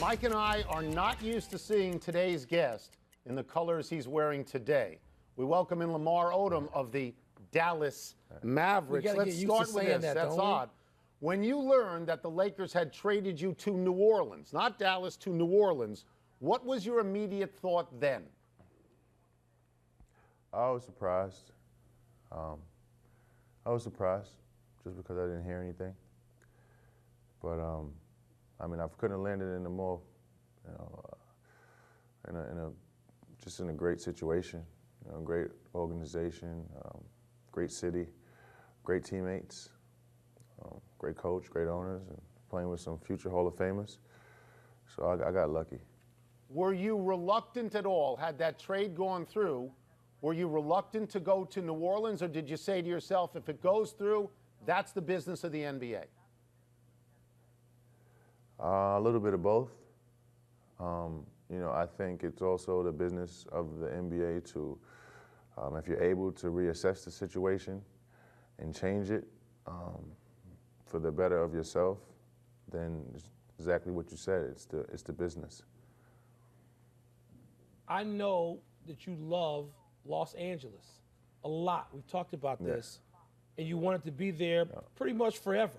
Mike and I are not used to seeing today's guest in the colors he's wearing today. We welcome in Lamar Odom of the Dallas Mavericks. Let's start with this. That's odd. When you learned that the Lakers had traded you to New Orleans, not Dallas, to New Orleans, what was your immediate thought then? I was surprised. I was surprised just because I didn't hear anything. But I mean, I couldn't have landed in a more, just in a great situation, great organization, great city, great teammates, great coach, great owners, and playing with some future Hall of Famers. So I got lucky. Were you reluctant at all? Had that trade gone through, were you reluctant to go to New Orleans, or did you say to yourself, if it goes through, that's the business of the NBA? A little bit of both. I think it's also the business of the NBA to, if you're able to reassess the situation and change it for the better of yourself, then it's exactly what you said. It's the business. I know that you love Los Angeles a lot. We've talked about this, and you wanted to be there pretty much forever.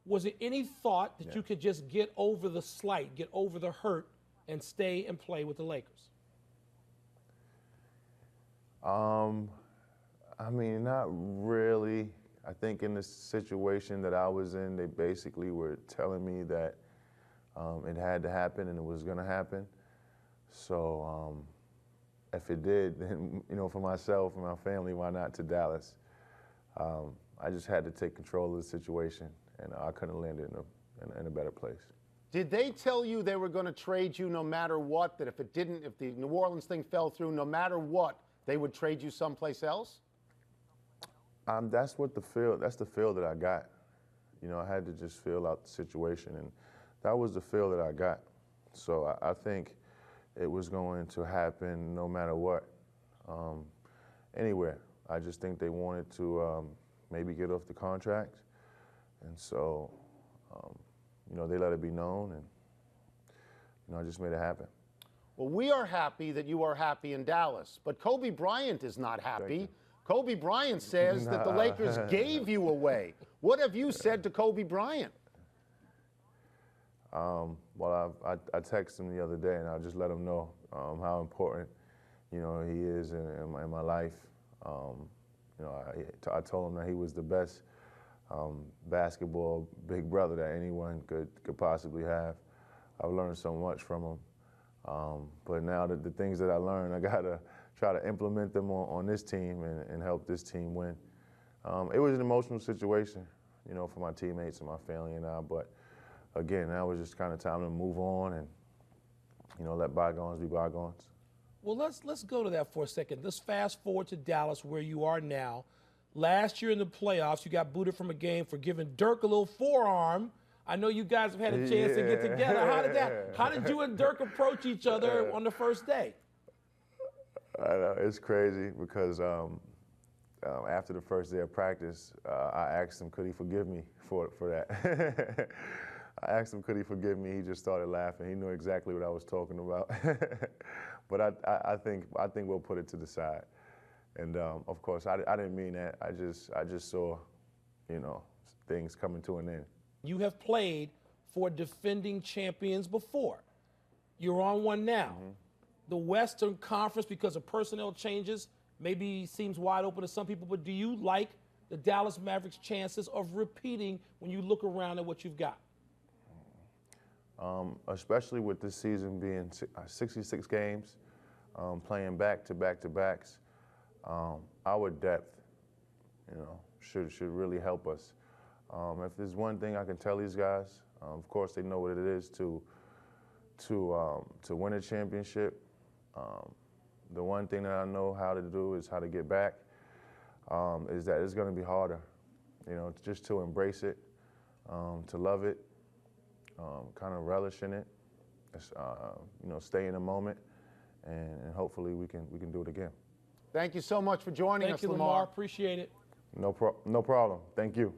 Was there any thought that you could just get over the slight, get over the hurt, and stay and play with the Lakers? I mean, not really. I think in the situation that I was in, they basically were telling me that it had to happen and it was going to happen. So if it did, then, for myself and my family, why not to Dallas? I just had to take control of the situation, and I couldn't have landed in a better place. Did they tell you they were going to trade you no matter what, that if the New Orleans thing fell through, no matter what, they would trade you someplace else? That's the feel that I got. I had to just feel out the situation, and that was the feel that I got. So I think it was going to happen no matter what, anywhere. I just think they wanted to maybe get off the contract, and so they let it be known, and I just made it happen. Well, we are happy that you are happy in Dallas, but Kobe Bryant is not happy. Kobe Bryant says that the Lakers gave you away. What have you said to Kobe Bryant? Well, I texted him the other day, and I just let him know how important, he is in my life. I told him that he was the best basketball big brother that anyone could possibly have. I've learned so much from him. But now that the things that I learned, I gotta try to implement them on this team and help this team win. It was an emotional situation, for my teammates and my family and I, but again, that was just kind of time to move on and, let bygones be bygones. Well, let's go to that for a second. Let's fast forward to Dallas, where you are now. Last year in the playoffs, you got booted from a game for giving Dirk a little forearm. I know you guys have had a chance to get together. How did you and Dirk approach each other on the first day? I know, it's crazy because after the first day of practice, I asked him, could he forgive me for that? I asked him, could he forgive me? He just started laughing. He knew exactly what I was talking about. But I think we'll put it to the side. And of course, I didn't mean that. I just saw, things coming to an end. You have played for defending champions before. You're on one now. Mm-hmm. The Western Conference, because of personnel changes, maybe seems wide open to some people, but do you like the Dallas Mavericks' chances of repeating when you look around at what you've got? Especially with this season being 66 games, playing back-to-back-to-backs, our depth, should really help us. If there's one thing I can tell these guys, of course they know what it is to win a championship. The one thing that I know how to do is how to get back. Is that it's going to be harder, just to embrace it, to love it, kind of relish in it, stay in the moment, and hopefully we can do it again. Thank you so much for joining us, Thank you, Lamar. Lamar. Appreciate it. No problem. Thank you.